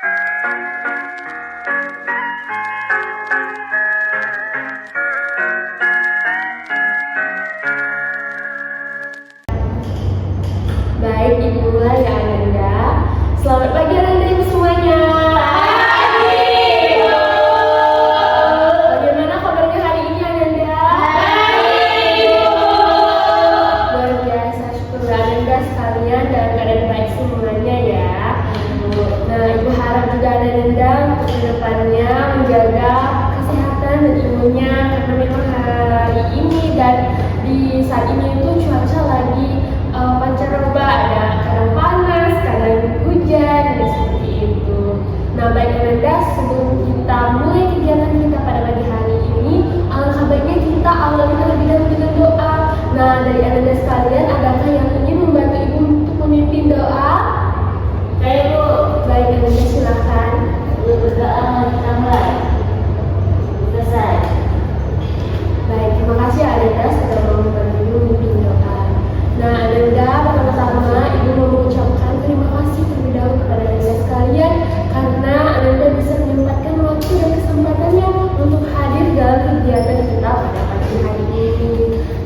Baik, dimulai ya Ananda. Selamat pagi Ananda semuanya. Pagi. Bagaimana kabarnya hari ini Ananda? Baik. Luar biasa, syukur Ananda sekalian dalam keadaan baik semuanya ya. Nah, Ibu harap juga Ananda untuk kedepannya menjaga kesehatan dan imunnya karena memang hari ini dan di saat ini itu cuaca lagi pancaroba, ada kadang panas, kadang hujan, dan seperti itu. Nah, baik Ananda, sebelum kita mulai kegiatan kita pada pagi hari ini, alangkah baiknya kita awali terlebih dahulu dengan doa. Nah, dari Ananda sekalian, adakah yang ingin membantu Ibu untuk memimpin doa? Saya Bu, Baik Ananda, silakan. Ibu berdoa mari kita mulai. Selesai. Baik, terima kasih Ananda sudah mau membantu Ibu memimpin doa. Nah, Ananda, pertama-tama Ibu mau mengucapkan terima kasih terlebih dahulu kepada Ananda sekalian karena Ananda bisa menyempatkan waktu dan kesempatannya untuk hadir dalam kegiatan kita pada pagi hari ini.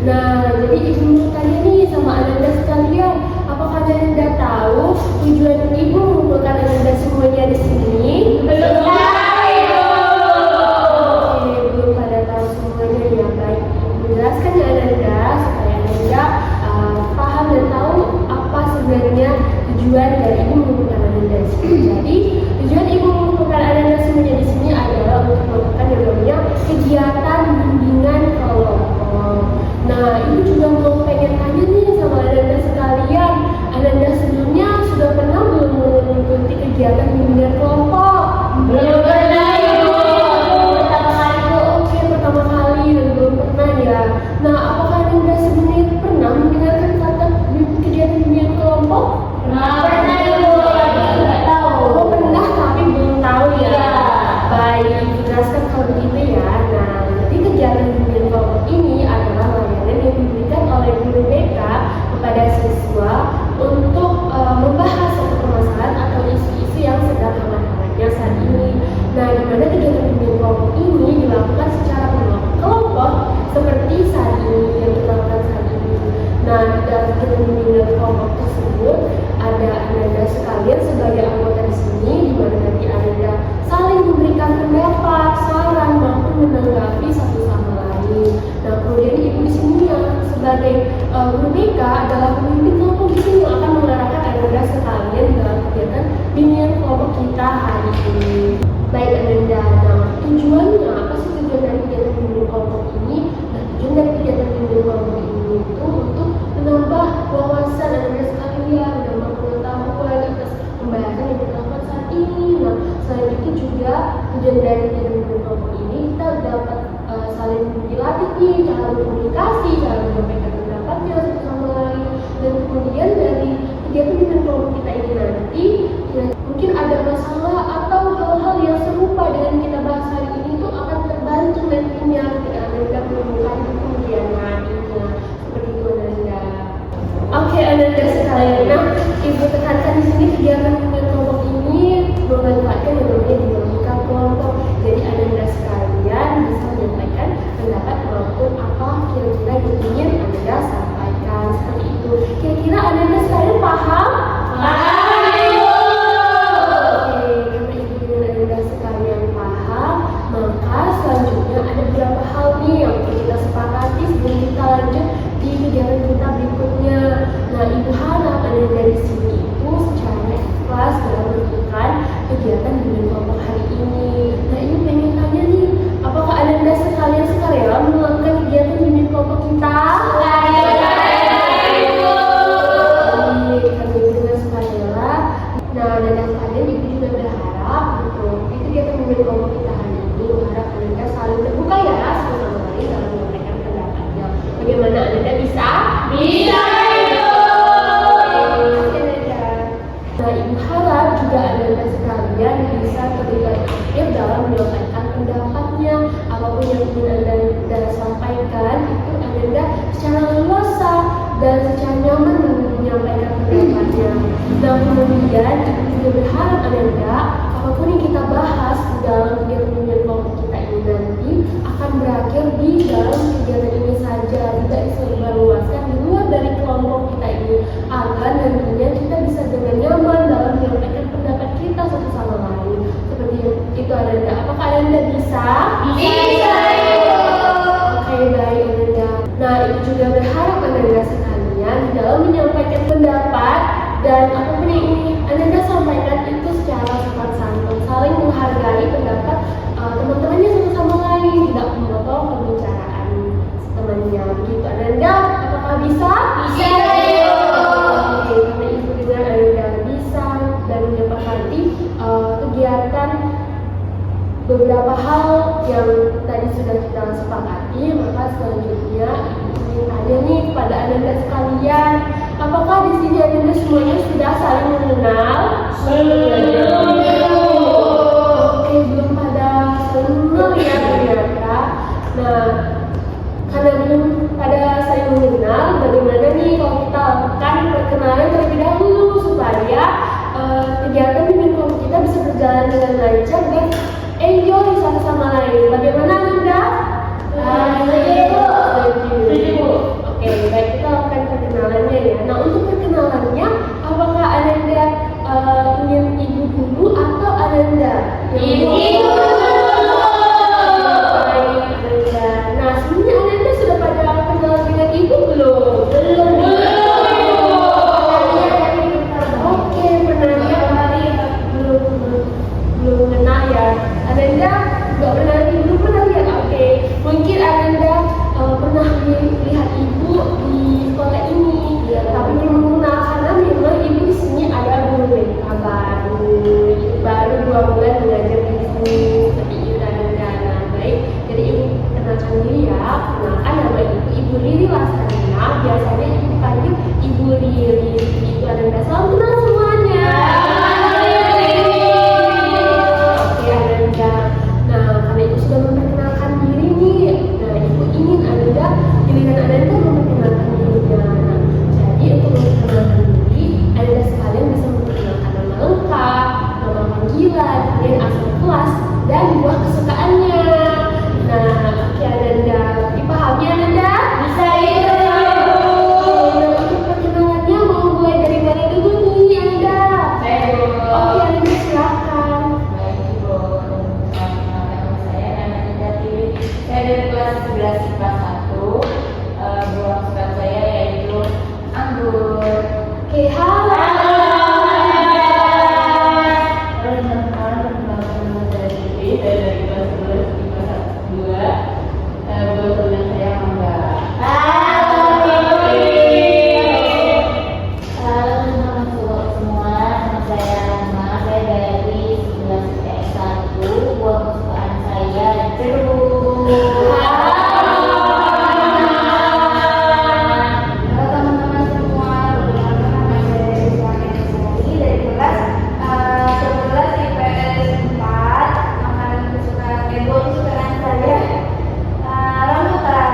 Nah, jadi Ibu mau tanya nih sama Ananda sekalian, apakah Ananda tahu tujuan Ibu mengumpulkan Ananda semuanya di sini? Belum tahu Ibu. Oke, belum pada tahu semuanya ya. Baik, Ibu jelaskan ya Ananda supaya Ananda paham dan tahu apa sebenarnya tujuan dari Ibu mengumpulkan Ananda di sini. Jadi, tujuan Ibu mengumpulkan Ananda semuanya di sini adalah untuk melakukan yang namanya kegiatan bimbingan kelompok. Nah, Ibu juga mau pengen tanya nih sama Ananda sekalian. Ananda sebelumnya sudah pernah belum mengikuti kegiatan bimbingan kelompok? Belum pernah Ibu. Pertama kali Bu. Oke, pertama kali dan belum pernah ya. Nah, apakah Ananda sebelumnya pernah mendengarkan kata kegiatan bimbingan kelompok? Pernah Ibu, tapi nggak tahu. Oh, pernah tapi belum tahu ya. Iya. Baik, jelaskan kalau begitu ya. Nah, jadi kegiatan bimbingan kelompok ini adalah layanan yang diberikan oleh guru BK kepada siswa untuk membahas satu permasalahan atau isu-isu yang sedang hangat-hangatnya saat ini. Nah, di mana kegiatan bimbingan kelompok ini dilakukan secara kelompok seperti saat ini yang kita lakukan saat ini. Nah, di dalam kegiatan bimbingan kelompok tersebut ada Ananda sekalian sebagai anggota di sini, di mana nanti Ananda saling memberikan pendapat, saran maupun menanggapi satu sama lain. Nah, kemudian Ibu di sini yang sebagai guru BK adalah pemimpin kelompok di sini yang akan mengarahkan Ananda sekalian dalam kegiatan bimbingan kelompok kita hari ini. Baik Ananda, nah tujuannya apa sih tujuan dari kegiatan bimbingan kelompok ini? Nah, tujuan dari kegiatan bimbingan kelompok ini itu untuk menambah wawasan Ananda sekalian, menambah pengetahuan atas pembahasan yang kita lakukan saat ini. Nah, selain itu juga tujuan dari kegiatan bimbingan kelompok ini kita dapat saling dilatih nih cara berkomunikasi, cara menyampaikan pendapatnya satu sama lain, dan kemudian dari kegiatan bimbingan kelompok kita ini nanti ya, mungkin ada masalah atau hal-hal yang serupa dengan kita bahas hari ini itu akan terbantu nantinya ketika Ananda menemukan di kemudian harinya. Seperti itu Ananda. Oke Ananda sekalian, nah Ibu tekankan di sini kegiatan bimbingan kelompok ini memanfaatkan yang namanya dinamika kelompok. Jadi Ananda sekalian bisa menyampaikan pendapat maupun apa kira-kira yang ingin Ananda sampaikan seperti itu. Kira-kira Ananda sekalian paham? Paham Ibu. Oke, karena Ibu dengan Ananda sekalian paham, maka selanjutnya ada beberapa hal nih yang perlu kita sepakati sebelum kita lanjut di kegiatan kita berikutnya. Nah, Ibu harap Ananda di sini itu secara ikhlas dalam melakukan kegiatan bimbingan kelompok hari ini. Nah, Ibu pengen tanya nih, apakah Ananda sekalian sukarela melakukan kegiatan bimbingan kelompok kita? Nah, dan yang sekalian Ibu juga berharap untuk di kegiatan bimbingan kelompok kita hari ini, berharap Ananda saling terbuka ya satu sama lain dalam menyampaikan pendapatnya. Bagaimana Ananda bisa? Bisa Ibu. Oke, Ananda. Nah, Ibu harap juga Ananda sekalian bisa terlibat aktif dalam menyampaikan pendapatnya. Apapun yang ingin Anda sampaikan itu Ananda secara leluasa dan secara nyaman menyampaikan pendapatnya. Nah, kemudian Ibu juga berharap Ananda apapun yang kita bahas di dalam kegiatan kelompok kita ini nanti akan berakhir di dalam kegiatan ini saja, tidak disebarluaskan di luar dari kelompok kita ini, agar nantinya kita bisa dengan nyaman dalam menyampaikan pendapat kita satu sama lain. Seperti itu Ananda. Apakah Ananda bisa? Bisa. Oke, baik Ananda. Nah, itu juga berharap Ananda sekalian di dalam menyampaikan pendapat dan apapun yang ingin Ananda sampaikan itu secara sopan santun, saling menghargai pendapat teman-temannya satu sama lain, tidak memotong pembicaraan temannya. Begitu Ananda, apakah bisa? Bisa. Oke, karena ibu dengan Ananda bisa dan menyepakati kegiatan beberapa hal yang tadi sudah kita sepakati, maka selanjutnya ibu ingin tanya nih kepada Ananda sekalian, apakah di sini Ananda semuanya sudah saling mengenal? Belum. Oke, belum pada saling mengenal ya ternyata. Nah, karena belum pada saling mengenal, bagaimana nih kalau kita lakukan perkenalan terlebih dahulu supaya kegiatan di kelompok kita bisa berjalan dengan lancar dan enjoy satu sama lain. Bagaimana Ananda? Setuju. Oke, baik, kita lakukan perkenalannya ya. Nah, untuk perkenalannya, apakah Ananda ingin ibu dulu atau Ananda? Ibu. Baik, Ananda. Nah, sebenarnya Ananda sudah pada kenal dengan ibu belum? Belum. Oke, pernah lihat tapi belum kenal ya. Ananda nggak pernah belum pernah lihat. Oke, mungkin Ananda pernah lihat ibu di sekolah ini, tapi belum mengenal karena memang ibu di sini ada guru BK baru 2 bulan mengajar di sini. Seperti itu Ananda. Nah, baik, jadi ibu kenalkan diri ya. Kenalkan nama ibu Riri Lasarina. Biasanya ibu panggil Ibu Riri. Itu Ananda. Salam kenal semuanya. Oke Ananda. Nah, karena ibu sudah memperkenalkan diri nih, nah ibu ingin Ananda, giliran Ananda memperkenalkan dirinya. Nah, jadi untuk memperkenalkan diri, Ananda sekalian bisa memperkenalkan nama lengkap, nama panggilan, kemudian asal kelas, dan buah kesukaannya. Nah, oke Ananda, dipahami Ananda? Bisa ya. Nah, untuk perkenalannya mau mulai dari mana dulu nih Ananda? Oke Ananda, silakan. Baik, Ibu. Nama saya Ananda Tiwi. Saya dari kelas 11 IPA 1. Buah kesukaan saya yaitu anggur. Oke, halo. Teman-teman dari kelas 11 IPA 2. Buah kesukaan saya mangga. Halo teman-teman semua, nama saya Rama, saya dari 11 IPS 1. Buah kesukaan saya jeruk. Halo teman-teman semua, perkenalkan nama saya Rizwana Sari dari kelas 11 IPS 4. Makanan buah kesukaan saya rambutan.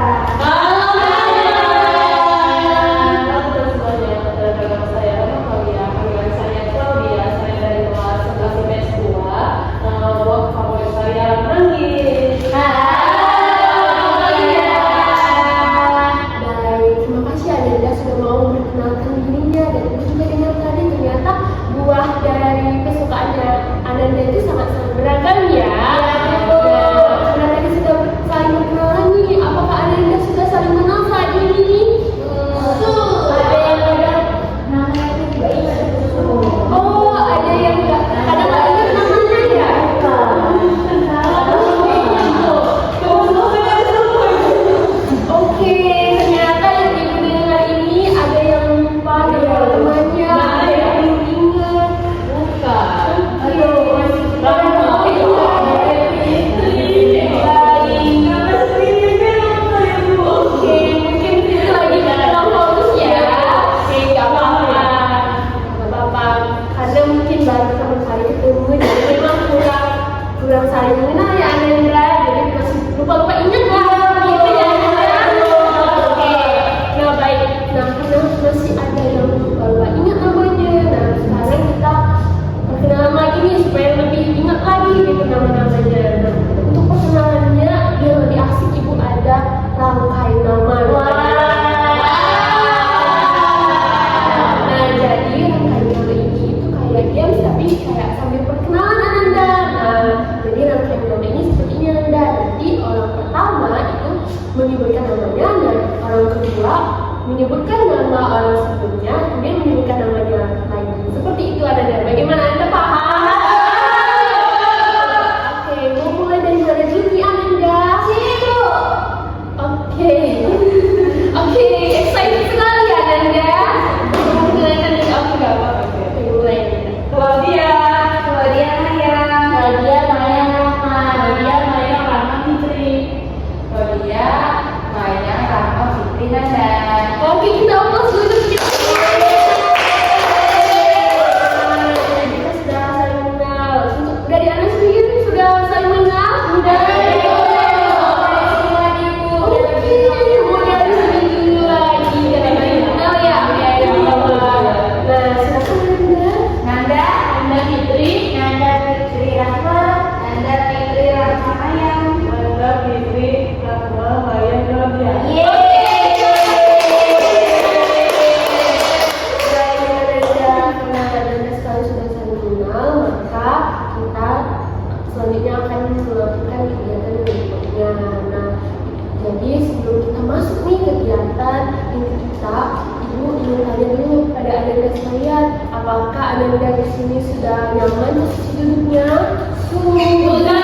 Baik, terima kasih Ananda sudah mau memperkenalkan dirinya dan ibu juga dengar tadi ternyata buah dari kesukaannya Ananda itu sangat-sangat beragam ya. Nah, karena tadi sudah saling berkenalan nih, apakah Ananda sudah saling kenal saat ini nih? Ada yang ada Namanya itu juga ingat. Oh, ada yang kadang nggak ingat namanya ya? Oke, ternyata yang ibu dengar ini ada yang lupa nama temannya, ada yang belum ingat. Aduh, oke, mungkin itu lagi kurang fokus ya. Oke, nggak apa-apa, nggak apa-apa. Karena mungkin baru pertama kali ketemu, jadi memang kurang saling mengenal ya Ananda. Jadi masih lupa-lupa ingat lah, gitu ya Ananda. Oke, nah baik. Nah, karena masih ada yang lupa-lupa ingat namanya. Nah, sekarang kita perkenalan lagi nih supaya lebih ingat games tapi kayak sambil perkenalan Ananda. Nah, jadi rangkaian game ini seperti ini Ananda. Nanti orang pertama itu menyebutkan namanya dan orang kedua menyebutkan nama orang sebelumnya, kemudian menyebutkan namanya lagi. Seperti itu Ananda. Bagaimana Anda paham? Oke, mau mulai dari mana dulu nih Ananda? Sini Bu. Oke. Oke, excited sekali Ananda. Mengenalkan diri. Oke, gak apa-apa. Oke, mulai. Claudia Maya. Nadia Maya Rahma. Claudia Maya Rahma Fitri. Claudia Maya Rahma Fitri Nanda. Oke, kita ulas dulu kita. Kita sudah saling mengenal. Dari Anda sendiri sudah saling mengenal? Sudah. Nanda Fitri Rahma. Nanda Fitri Rahma Mayang. Nanda Fitri Rahma Maya Claudia. Selanjutnya akan melakukan kegiatan berikutnya. Nah, jadi sebelum kita masuk nih kegiatan ini kita, Ibu ingin tanya dulu pada Ananda sekalian, apakah Ananda di sini sudah nyaman posisi duduknya? Sudah.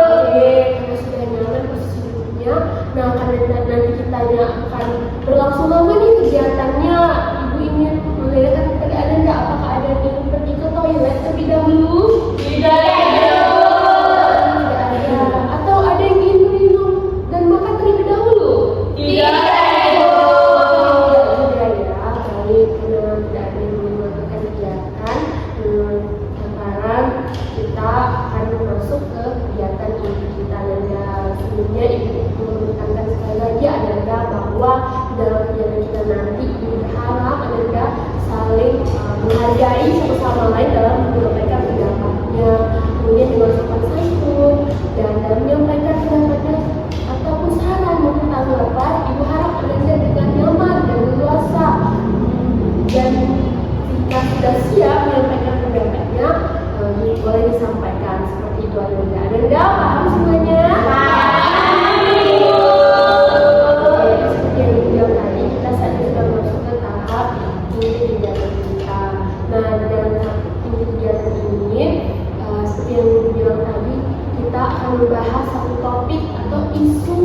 Oke, karena sudah nyaman posisi duduknya. Nah, karena nanti kita akan berlangsung lama nih kegiatannya. Ibu ingin menanyakan kepada Ananda, apakah ada yang ingin pergi ke toilet terlebih dahulu? Tidak ada. Atau ada yang ingin minum dan makan terlebih dahulu? Tidak ada. Tidak ya, baik, karena tidak ada yang ingin melakukan kegiatan. Sekarang kita akan masuk ke kegiatan inti kita Ananda. Sebelumnya Ibu menekankan sekali lagi Ananda bahwa dalam kegiatan kita nanti Ibu berharap Ananda saling menghargai satu sama lain dalam menyampaikan pendapatnya, kemudian dengan sopan santun dan dalam menyampaikan pendapatnya ataupun saran maupun tanggapan. Ibu harap Ananda dengan nyaman dan leluasa, dan jika sudah siap menyampaikan pendapatnya, boleh disampaikan seperti itu Ananda. Ananda paham semuanya? Oke, seperti yang dibilang tadi, kita saat ini sudah masuk ke tahap inti kegiatan kita. Nah, dalam tahap inti kegiatan ini, seperti yang dibilang tadi, kita akan membahas satu topik atau isu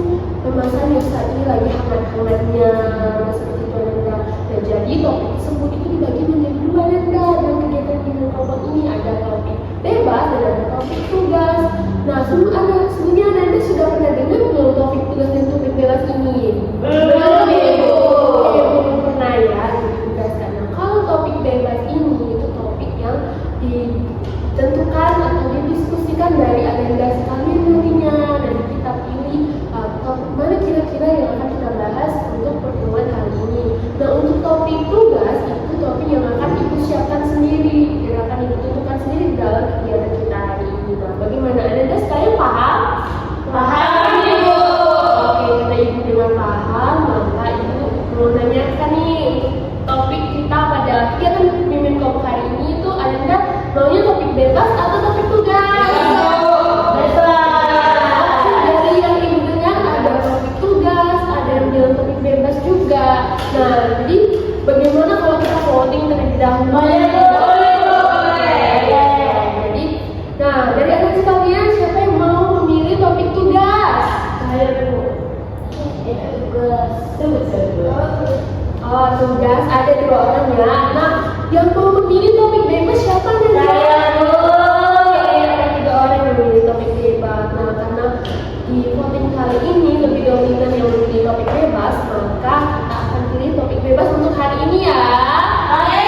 permasalahan yang saat ini lagi hangat-hangatnya. Seperti itu Ananda. Dan jadi topik tersebut itu dibagi menjadi dua Ananda. Dan kegiatan dengan kelompok ini ada topik bebas dan ada topik tugas. Nah, sebelumnya Ananda sudah pernah dengar belum topik tugas dan topik bebas ini? Belum, Ibu. Oke, belum pernah ya ditugaskan. Nah, kalau topik bebas ini itu topik yang ditentukan atau didiskusikan dari Ananda sekalian nantinya, dan kita pilih topik mana kira-kira yang akan kita bahas untuk pertemuan kali ini. Nah, untuk topik tugas itu topik yang akan Ibu siapkan sendiri dan akan Ibu tentukan sendiri dalam kegiatan kita hari ini. Nah, bagaimana Ananda sekalian paham? Paham, Ibu. Oke, karena Ibu dengan paham, maka Ibu mau nanyakan nih untuk topik kita pada kegiatan Mimin Kelompok hari ini itu Ananda maunya topik bebas atau topik tugas? Dari yang Ibu dengar ada topik tugas, ada yang bilang topik bebas juga. Nah, jadi bagaimana kalau kita voting terlebih dahulu? Jadi, nah dari Anda sekalian siapa yang mau memilih topik tugas? Saya Bu. Oh, tugas ada 2 orang ya. Nah, yang mau memilih topik bebas siapa nih? Saya, Bu. Oke, ada 3 orang yang memilih topik bebas. Nah, karena di voting kali ini lebih dominan yang memilih topik bebas, maka kita akan pilih topik bebas untuk hari ini ya. Oke,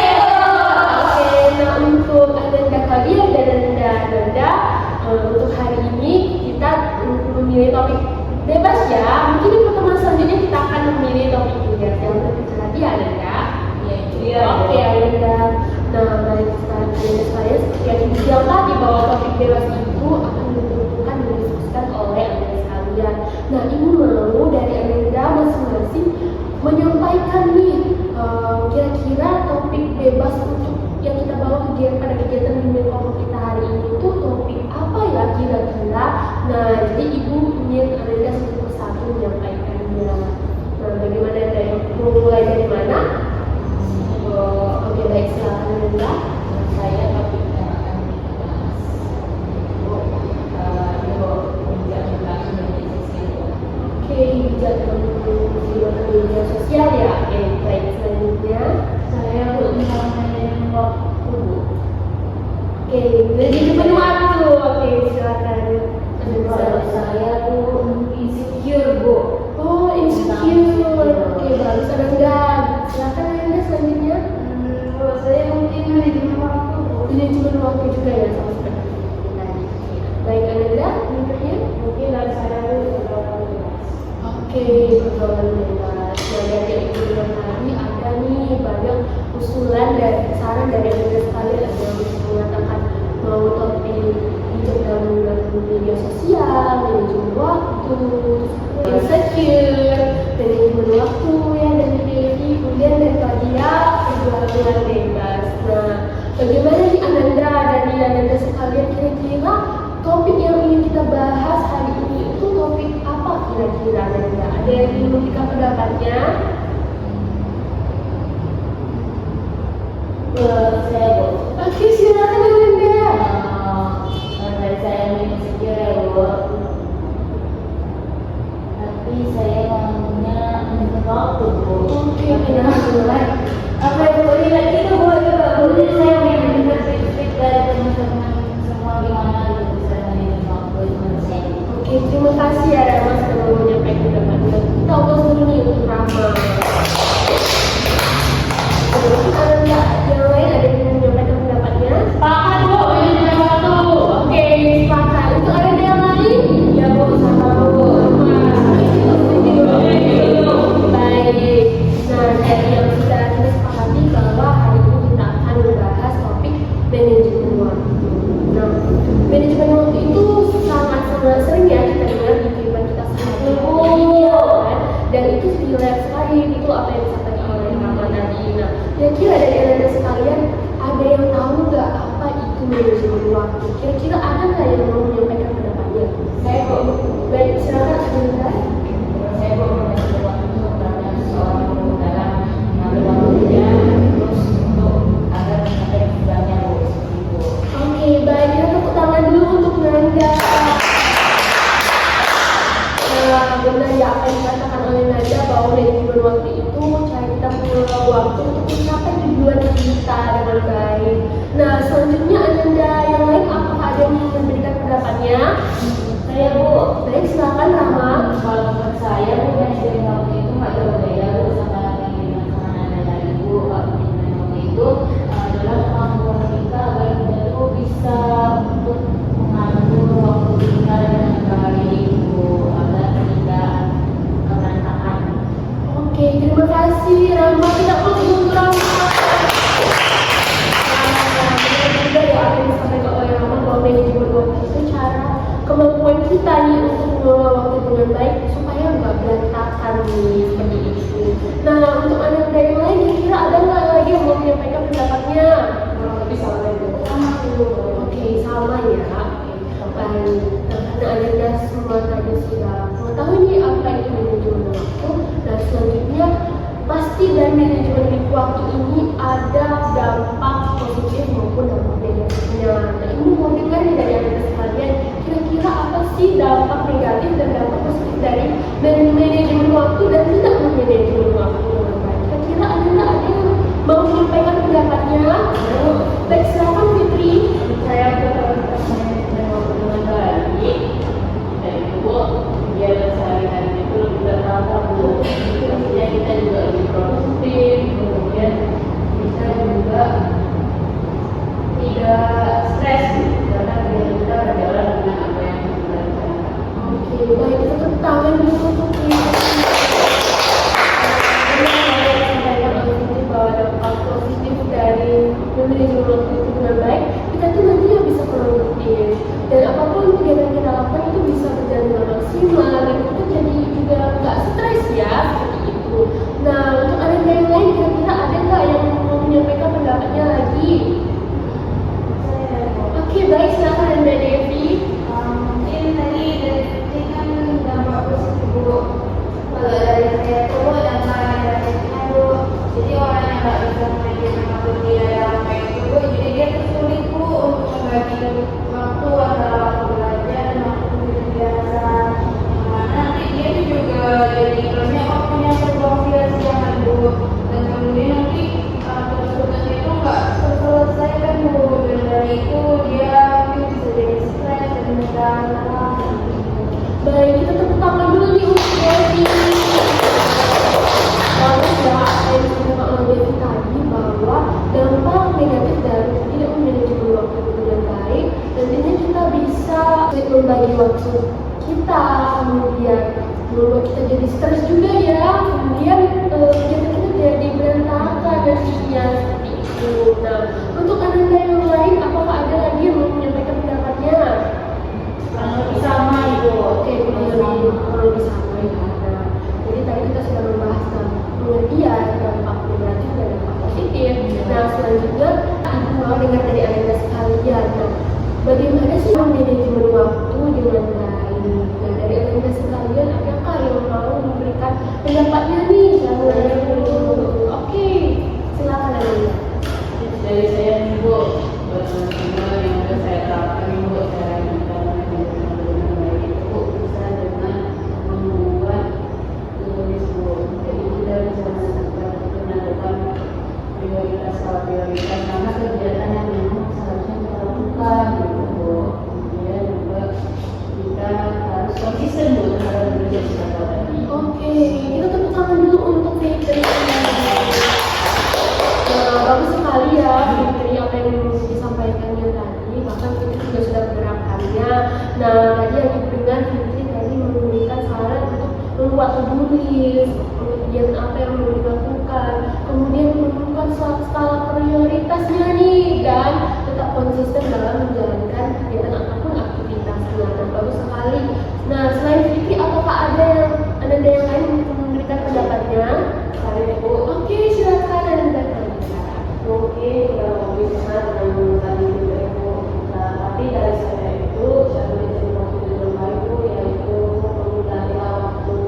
nah untuk Ananda Claudia dan Ananda, untuk hari ini kita memilih topik bebas ya. Mungkin di pertemuan selanjutnya kita akan memilih topik tugas yang berbicara di Ananda. Iya. Oke Ananda. Nah, baik sekalian seperti yang dibilang tadi bahwa topik bebas itu akan ditentukan dan didiskusikan oleh Anda sekalian. Nah, Ibu mau dari Ananda masing-masing menyampaikan nih kira-kira topik bebas untuk yang kita Oke, manajemen waktu. Oke, silakan. Kalau saya tuh insecure, Bu. Oh, insecure. Oke, bagus. Ada enggak? Silakan Anda selanjutnya. Kalau saya mungkin manajemen waktu, Bu. Manajemen waktu juga ya, sama seperti tadi. Baik, Anda berikutnya. Mungkin dari saya itu pergaulan bebas. Oke, pergaulan bebas. Nah, dari Ibu yang tadi ada nih banyak usulan dan saran dari Anda sekalian. Ada yang mengatakan mau topik bijak dalam menggunakan media sosial, manajemen waktu, insecure, manajemen waktu ya dari Devi, kemudian dari Claudia, pergaulan bebas. Nah, bagaimana nih Ananda dari Ananda sekalian kira-kira topik yang ingin kita bahas hari ini itu topik apa kira-kira Ananda? Ada yang ingin memberikan pendapatnya? Saya, Bu. Oke, silakan Ananda. Dari saya insecure ya, Bu. Tapi saya maunya manajemen waktu, Bu. Oke, Tapi kenapa? apa yang Bu lihat itu, Bu, itu Pak. Bu, jadi saya ingin dengar trik-trik dari teman-teman semua gimana gitu bisa manajemen waktu itu menurut saya. Oke, terima kasih ya Rama sudah mau menyampaikan pendapatnya. Kita ulas dulu nih untuk Rama. Mungkin Ananda yang lain ada yang ingin menyampaikan pendapatnya? Sepakat, Bu, manajemen waktu. Oke, sepakat. Untuk Ananda yang lain? Ya, Bu, sama Bu. Baik. Nah, dari yang sudah kita sepakati bahwa hari ini kita akan membahas topik manajemen waktu. Nah, manajemen waktu itu sangat-sangat sering ya kita dengar di kehidupan kita sehari-hari, ya kan? Dan itu relate sekali itu apa yang disampaikan oleh Rama tadi. Nah, kira-kira dari Anda sekalian ada yang tahu nggak apa itu manajemen waktu? Kira-kira ada nggak yang mau menyampaikan pendapatnya? Saya, Bu. Baik, silakan Anda. Saya, Bu, manajemen waktu itu karena seorang guru dalam mengambil waktunya terus untuk agar mencapai tujuannya, Bu. Seperti itu. Oke, baik. Kita tepuk tangan dulu untuk Nanda. Benar ya apa yang dikatakan oleh Nanda bahwa manajemen waktu itu cara kita mengelola waktu untuk mencapai tujuan kita dengan baik. Nah, selanjutnya Nanda yang lain apakah ada yang ingin memberikan pendapatnya? Saya, Bu. Baik, silakan Rama. Kalau menurut saya, Bu, manajemen waktu itu nggak jauh beda, Bu, sama yang dimaksudkan Anda tadi, Bu. Kalau manajemen waktu itu adalah kemampuan kita agar kita tuh bisa untuk mengatur waktu kita dengan baik, Bu, agar tidak berantakan. Oke, terima kasih Rama. Kita ulang untuk Rama. Benar juga ya apa yang disampaikan oleh Rama bahwa manajemen waktu itu cara kemampuan kita nih untuk mengelola waktu dengan baik supaya nggak berantakan nih seperti itu. Nah, untuk anak yang lain kira-kira ada nggak lagi yang mau menyampaikan pendapatnya? Lebih sama itu. Sama dulu. Oke, sama ya. Oke, baik. Nah, karena Anda semua tadi sudah mengetahui nih apa itu manajemen waktu. Nah, selanjutnya pasti dari manajemen waktu ini ada dampak positif maupun dampak negatifnya. Nah, ini mau dengar nih dari Anda sekalian, kira-kira apa sih dampak negatif dan dampak positif dari manajemen waktu dan tidak manajemen waktu dengan baik? Kira-kira ada yang mau menyampaikan pendapatnya? Baik, silakan Fitri. Saya prioritas manajemen waktu dengan baik, dan itu, Bu, biar sehari-hari itu lebih tertata, Bu. Pastinya kita juga lebih produktif, kemudian kita juga tidak stres, karena kerjaan kita berjalan dengan apa yang kita rencanakan. Oke, baik, kita tepuk tangan dulu untuk bahwa dampak positif dari manajemen waktu itu dengan baik, kita tuh nantinya bisa produktif dan apapun kegiatan kita lakukan itu bisa berjalan dengan maksimal dan kita jadi juga nggak stres ya seperti itu. Nah, untuk anak yang lain kira-kira ada nggak yang mau menyampaikan pendapatnya lagi? Oke, baik, silakan Anda Devi. Mungkin tadi dari kan dampak positif, Bu. Kalau dari saya tuh dampak negatifnya, Bu. Jadi orang yang nggak bisa manajemen waktu dia dalam baik itu, Bu, jadi dia tuh sulit, Bu, untuk membagi waktu antara waktu belajar dan waktu biasa. Mana nanti dia tuh juga jadi kelasnya waktunya terbuang sia-sia, Bu. Dan kemudian nanti tugas-tugasnya itu nggak selesai kan, Bu. Dan dari itu Baik, kita tepuk tangan dulu nih untuk Devi. Lalu ya, apa yang disampaikan oleh Devi tadi bahwa dampak negatif dari tidak memanajemen waktu dengan baik, nantinya kita bisa membagi waktu kita, kemudian membuat kita jadi stres juga ya, kemudian kegiatan kita jadi berantakan dan seperti itu. Nah, untuk Ananda yang lain, apakah ada lagi yang mau menyampaikan pendapatnya? Lebih sama Ibu. Oke, lebih sama ya. Nah, jadi tadi kita sudah membahas tentang pengertian dampak negatif dan dampak positif. Nah, selanjutnya Ibu mau dengar dari Ananda sekalian. Nah, bagaimana sih manajemen waktu dengan baik? Nah, dari Ananda sekalian, adakah yang mau memberikan pendapatnya nih? Oke, silakan Ananda. Dari saya Ibu, benar-benar yang sudah saya terapkan Ibu, cara kita manajemen dengan baik itu bisa dengan membuat tulis Bu. Jadi kita bisa menentukan prioritas karena kegiatan yang memang seharusnya kita lakukan gitu Bu. Kemudian juga kita harus konsisten Bu terhadap kerja kita tadi. Oke, kita tepuk tangan dulu untuk Fitri. Bagus sekali ya dari apa yang disampaikannya tadi, bahkan Fitri juga sudah menerapkannya. Nah, tadi yang didengar Fitri tadi memberikan saran untuk membuat to-do list, kemudian apa yang mau dilakukan, kemudian menentukan skala prioritasnya nih, dan tetap konsisten dalam menjalankan kegiatan apapun aktivitasnya. Nah, bagus sekali. Nah, selain Fitri, apakah ada yang lain untuk memberikan pendapatnya? Ibu. Oke, silakan Ananda. Mungkin kalau bisa tentang juga Ibu, tapi dari saya itu cara menjadi waktu dengan baik itu yaitu menggunakan waktu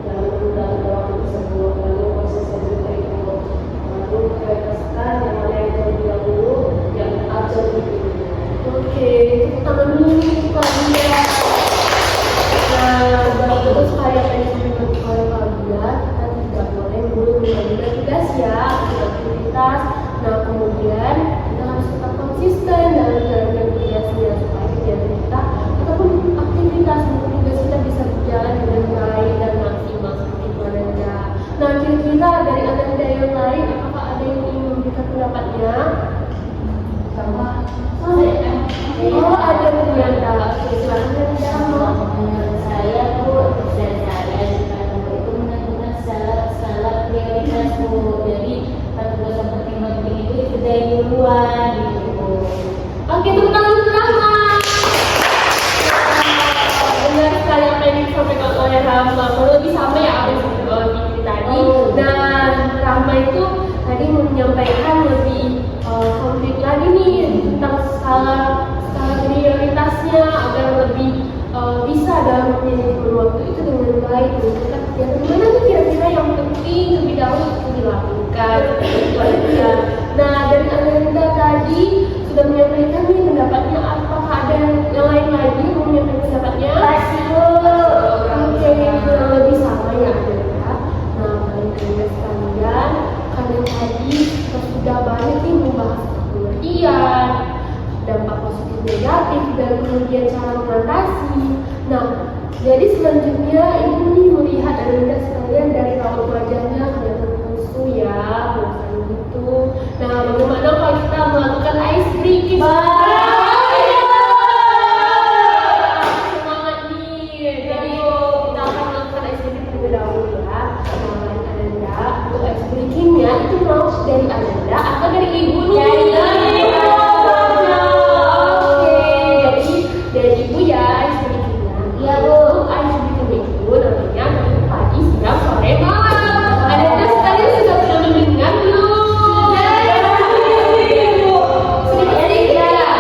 dan menggunakan waktu tersebut, lalu konsisten juga Ibu, lalu prioritaskan yang mana yang terlebih dahulu yang urgent itu. Oke, tepuk tangan dulu nih untuk Fabia. Nah, betul sekali apa yang disampaikan oleh Fabia, kita tidak boleh menunda tugas ya, aktivitas. Nah, kemudian kita harus tetap konsisten dalam menjalankan tugasnya supaya kegiatan kita ataupun aktivitas untuk tugas kita bisa berjalan dengan baik dan maksimal seperti itu Ananda. Nah, kira-kira dari Ananda yang lain, apakah ada yang ingin memberikan pendapatnya? Sama Oh, ada Prianta. Oke, silakan Ananda. menurut saya Bu, dan saya juga itu menentukan skala prioritas Bu. Jadi tugas yang penting itu dikerjain duluan gitu Bu. Oke, tepuk tangan untuk Rahma. Benar sekali apa yang disampaikan oleh Rahma. Kalau lebih sama ya apa yang disampaikan oleh Fitri tadi. Nah, Rahma itu tadi menyampaikan lebih konkret lagi nih tentang skala prioritasnya agar lebih bisa dalam manajemen waktu itu dengan baik, menentukan kegiatan mana nih kira-kira yang penting terlebih dahulu untuk dilakukan seperti itu aja. Nah, dari Ananda tadi sudah menyampaikan nih pendapatnya, apakah ada yang lain lagi yang mau menyampaikan pendapatnya? Kasih Bu. Oke, kurang lebih sama ya Ananda. Nah, baik-baik sekalian, karena tadi kita sudah banyak nih membahas pengertian, dampak positif negatif, dan kemudian cara mengatasi. Nah, jadi selanjutnya Ibu nih melihat Ananda sekalian dari raut wajahnya kelihatan lusuh ya, bukan gitu. Nah, bagaimana kalau kita melakukan ice breaking? Semangat nih. Jadi kita akan melakukan ice breaking terlebih dahulu ya. Nah, Ananda untuk ice breakingnya itu mau dari Ananda atau dari Ibu nih? Dari Ibu. Dari Ibu ya ice breakingnya. Iya Bu. Ice breaking itu namanya pagi, siang, sore, malam. Ananda sekalian sudah pernah mendengar belum? Sedikit-sedikit ya.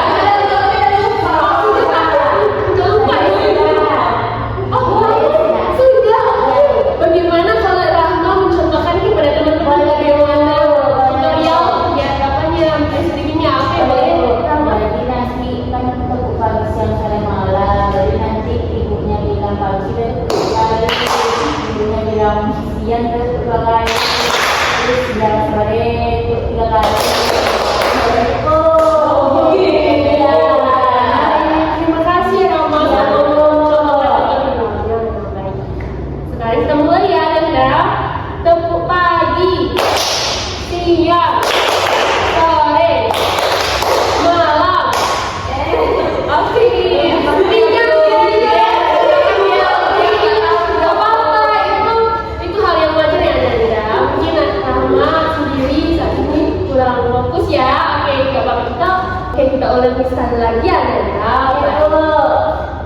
Oke, kita ulangi sekali lagi ya, Nanda.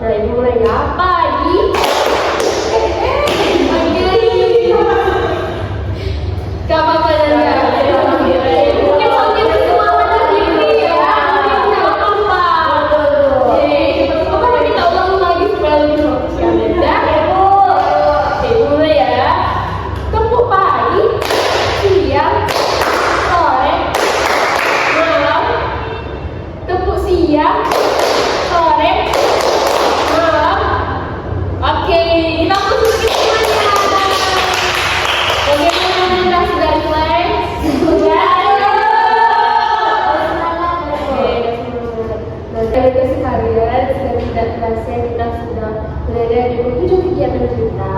Nah, ibu mulai ya. Pagi. Pagi. Gak apa-apa, Nanda. Mungkin soalnya itu semua pada diri ya. Gak apa-apa. Oke, pokoknya kita ulangi lagi supaya lebih fokus ya, Nanda. Oke, mulai ya. Tepuk pagi, siang, sore, malam. Tepuk siang, sore, malam. Oke, kita masuk ke semuanya. Bagaimana Nanda, sudah relax? Sudah. Oke, nah teman-teman sekalian, sudah tidak terasa kita sudah berada di ujung kegiatan kita.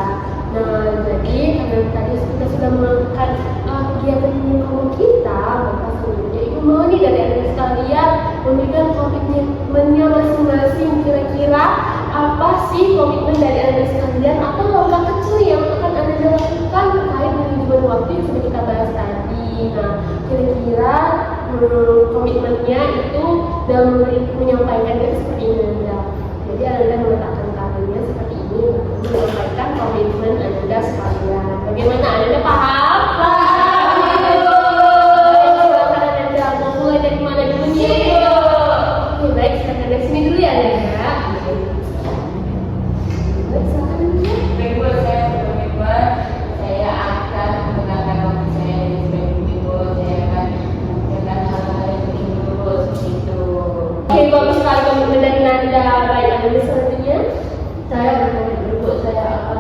Nah, jadi karena tadi kita sudah melakukan kegiatan minggu kita, maka selanjutnya ibu mau nih dari anak sekalian memberikan komitmennya masing-masing. Kira-kira apa sih komitmen dari anak sekalian atau langkah kecil yang akan anda lakukan terkait manajemen waktu yang sudah kita bahas tadi. Nah, kira-kira komitmennya itu dalam menyampaikannya seperti ini, Anda. Jadi anda meletakkan tangannya seperti ini untuk menyampaikan komitmen anda sekalian. Bagaimana, anda paham? Silakan anda mau mulai dari mana dulu nih? Oke, baik, silakan dari sini dulu ya, Anda. Baik, silakan anda. Ibu, saya berkomitmen, saya akan menggunakan waktu saya di sebagai ibu, saya akan mengerjakan hal-hal yang penting dulu seperti itu. Oke, bagus sekali komitmen dari Nanda. Baik, anda selanjutnya. Saya berkomitmen ibu, saya akan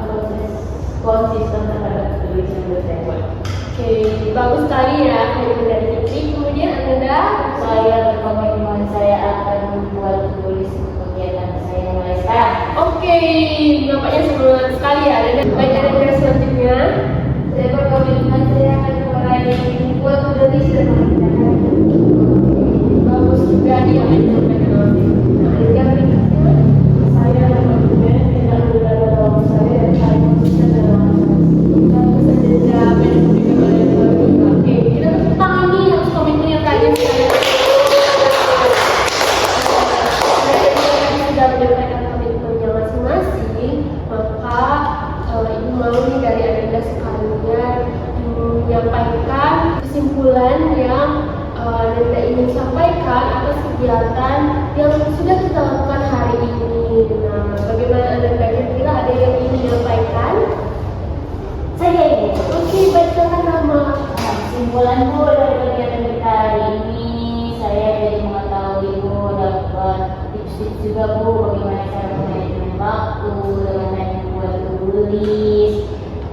konsisten terhadap tulis yang sudah saya buat. Oke, bagus sekali ya komitmen dari Fitri. Kemudian Anda. Saya berkomitmen, saya akan membuat tulis kegiatan saya mulai sekarang. Oke, nampaknya semangat sekali ya. Dan baik, Anda selanjutnya. Saya berkomitmen saya akan mulai membuat tulis dan mengerjakan. Bagus juga nih yang disampaikan oleh Fitri. Nah, Anda berikutnya. Saya berkomitmen tidak menunda waktu saya dan saya konsisten dalam Bagus, Anda apa yang diberikan oleh Fitri. Oke, kita tepuk tangan nih atas komitmen yang tadi sudah menyampaikan komitmennya masing-masing. Maka ibu mau nih dari Anda sekalian menyampaikan kesimpulan yang Anda ingin sampaikan atas kegiatan yang sudah kita lakukan hari ini. Nah, bagaimana Anda kira-kira ada yang ingin menyampaikan? saya ini. Oke, baik, silakan Rama. Kesimpulanku dari kegiatan kita hari ini, saya jadi mengetahui Bu, dapat tips-tips juga Bu, bagaimana cara manajemen waktu, bagaimana membuat tulis,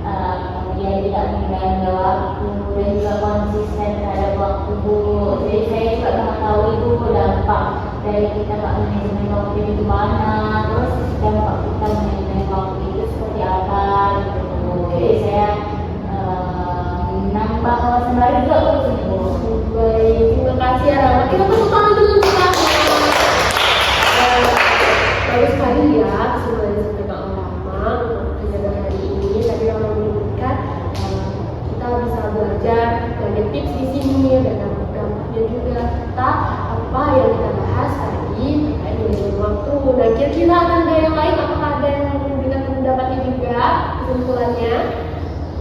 kemudian tidak mengganggu waktu dan juga konsisten terhadap waktu Bu. Jadi saya juga mengetahui Bu dampak dari kita manajemen waktu itu mana, terus dampak kita manajemen waktu itu seperti apa gitu Bu. Jadi saya nambah wawasan baru juga Bu di sini Bu. Baik, terima kasih ya Rama. Kita tepuk tangan dulu kita. Bagus sekali ya kesimpulan yang disampaikan oleh Rama untuk kegiatan hari ini. Tadi Rama menyebutkan kita bisa belajar banyak tips di sini dan dampaknya juga kita apa yang kita bahas tadi terkait dengan waktu. Nah, kira-kira ada yang lain? Apakah ada yang memberikan pendapatnya juga kesimpulannya?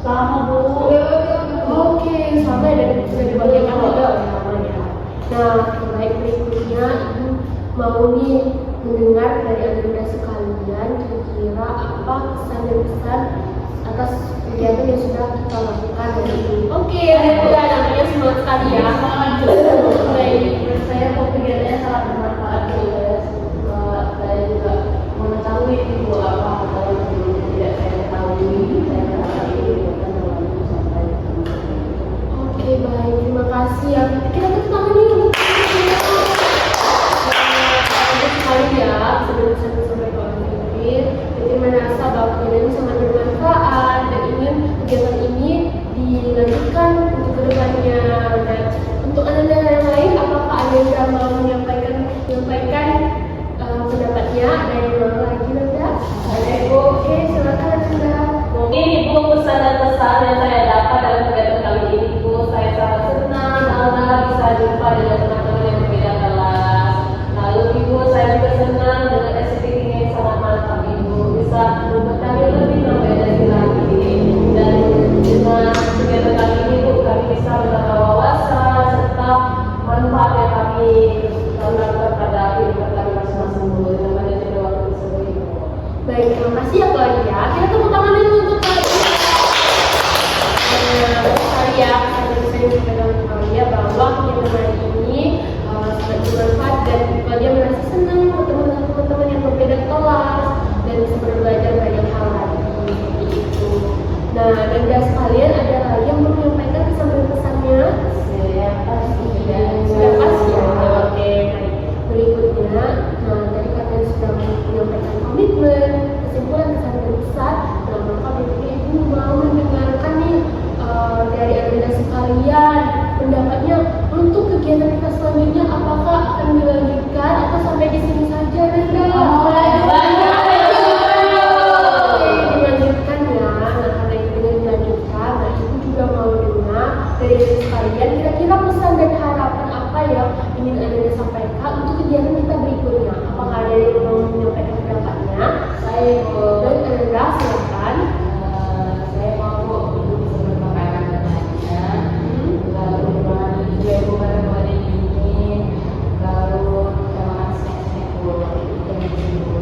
Sama Bu. Oke, sama dan sudah dibagikan juga oleh Rama ya. Nah, baik, berikutnya ibu mau nih mendengar dari anda sekalian kira-kira apa kesan dan pesan atas kegiatan yang sudah kita lakukan hari ini. Oke, Anda namanya semangat sekali ya. Baik, Menurut saya kegiatannya sangat bermanfaat Bu. Saya juga mengetahui Bu apa hal yang sebelumnya tidak saya ketahui. Saya berharap ini akan berlanjut sampai oke, baik, terima kasih ya. Kita tepuk tangan nih untuk sekali ya, sebelum saya sampaikan oleh Fitri. Jadi merasa bahwa kegiatan ini sangat bermanfaat dan ingin kegiatan ini dilanjutkan untuk kedepannya. Dan untuk anda yang lain, apakah anda mau menyampaikan pendapatnya? Ada yang mau lagi Nanda? Ada Bu. Oke, silakan Nanda. Mungkin Ibu pesan dan pesan yang saya dapat dalam kegiatan kali ini Bu, saya sangat senang karena bisa jumpa dengan teman-teman yang berbeda kelas. Nah, tadi kalian sudah menyampaikan komitmen, kesimpulan kesan besar. Nah, maka berikutnya ibu mau mendengarkan nih dari adik-adik sekalian pendapatnya untuk kegiatan kita selanjutnya, apakah akan dilanjutkan atau sampai di sini saja, Nanda? Dilanjutkan ya. Nah, karena itu dilanjutkan, nah ibu juga mau dengar dari adik sekalian kira-kira pesan dan harapan apa yang ingin Anda sampaikan untuk kegiatan kita berikutnya. Apakah ada yang mau menyampaikan pendapatnya? Saya mau Dan Anda silakan. saya mau ibu bisa bermakanan dengannya. Lalu bermain juga ibu pada ini. Lalu kita makan snack-snack dulu.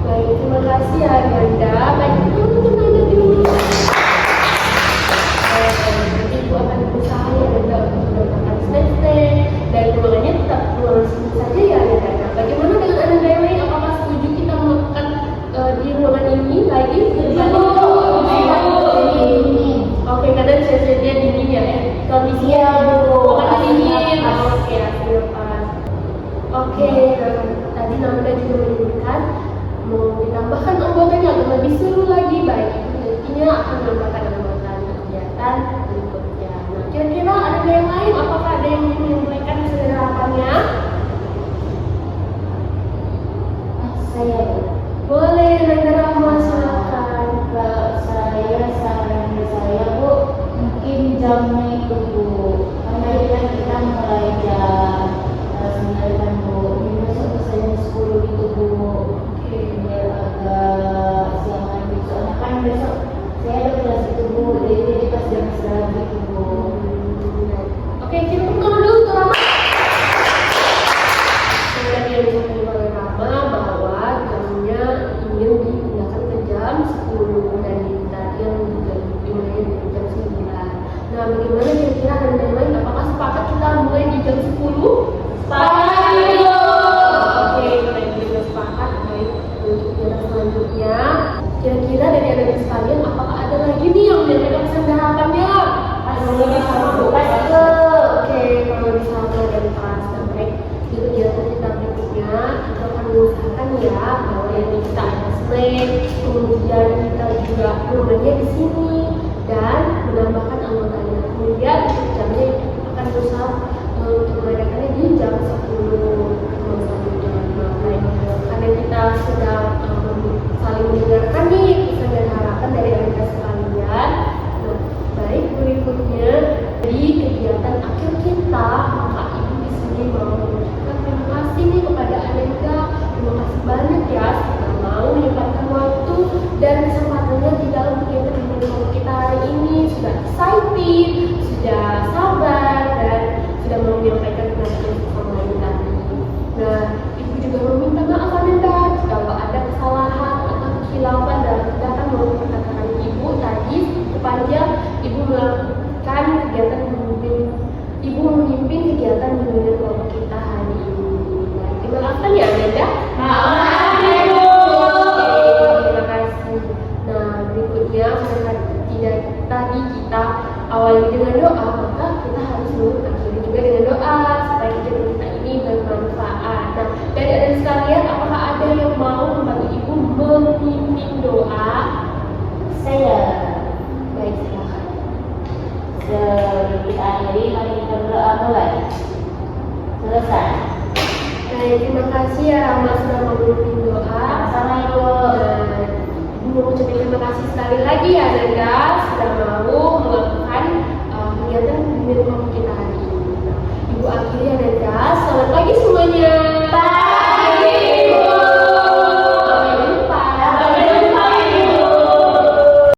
Baik, terima kasih ya Anda. Baik, untuk Anda dulu. Nanti ibu akan berusaha ya Anda untuk mendapatkan snack-snack dan ruangannya tetap ruangan sini saja ya Anda. Nah, bagaimana dengan Anda yang lain? Apakah setuju kita melakukan di ruangan ini lagi? Oke, karena biasanya dingin ya, kondisinya ruangan dingin. Oke, silakan. Oke, tadi Nanda juga menyebutkan mau ditambahkan anggotanya agar lebih seru lagi, baik itu nantinya akan menambahkan anggota kegiatan berikutnya. Nah, kira-kira ada yang lain? Apakah ada yang ingin menyampaikan harapannya? Saya Boleh, Nanda Rahma, silakan. saya saran dari saya Bu, mungkin jamnya itu Bu, karena kan kita mulai jam 9 kan Bu, ini besok misalnya 10 itu Bu. Oke, biar agak siangan gitu, soalnya kan besok saya ada kelas itu Bu, jadi pas jam 11 gitu Bu. Oke, kita tunggu dulu tuh Rama. Saya tadi yang disampaikan oleh Rama bahwa jamnya ingin dipindahkan ke jam 10 dan tadi yang dimulai di jam 9. Nah, bagaimana kira-kira Anda yang lain? Apakah sepakat kita mulai di jam 10? Sepakat. Oke, kalau yang kita sepakat, baik untuk kegiatan selanjutnya. Kira-kira dari adik sekalian, apakah ada lagi nih yang menyampaikan pesan dan harapannya? Oke, kalau misalnya dari kelas sampai di kegiatan kita berikutnya, kita akan mengusahakan ya bahwa yang kita ada snack, kemudian kita juga rumahnya di sini dan menambahkan anggotanya. Kemudian jamnya akan berusaha untuk mengadakannya di jam 10 selanjutnya. Karena kita sudah saling mendengarkan nih pesan dan harapan dari adik sekalian. Nah, baik berikutnya di kegiatan akhir kita, maka ibu di sini mau mengucapkan terima kasih nih kepada Ananda. Terima kasih banyak ya sudah mau menyempatkan waktu dan kesempatannya di dalam kegiatan yang kita hari ini. Sudah excited, sudah sabar dan sudah mau menyampaikan pendapat sama lain tadi. Nah, ibu juga meminta maaf Ananda kalau ada kesalahan atau kekhilafan dalam tindakan maupun perkataan ibu tadi sepanjang ibu melakukan kegiatan memimpin kegiatan bimbingan kelompok kita hari ini. Nah, dimaafkan ya Ananda? Maaf. Terima kasih. Nah, berikutnya karena tidak tadi kita awali dengan doa, maka kita harus mengakhiri juga dengan doa supaya kegiatan kita ini bermanfaat. Nah, dari adik sekalian, apakah ada yang mau membantu ibu memimpin doa? Saya Baik, silakan. sebelum kita akhiri, mari kita berdoa mulai. Selesai. Baik, terima kasih ya Rama sudah mau memimpin doa. Sama Ibu. Dan ibu mau ucapin terima kasih sekali lagi ya Nanda sudah mau melakukan kegiatan bimbingan kelompok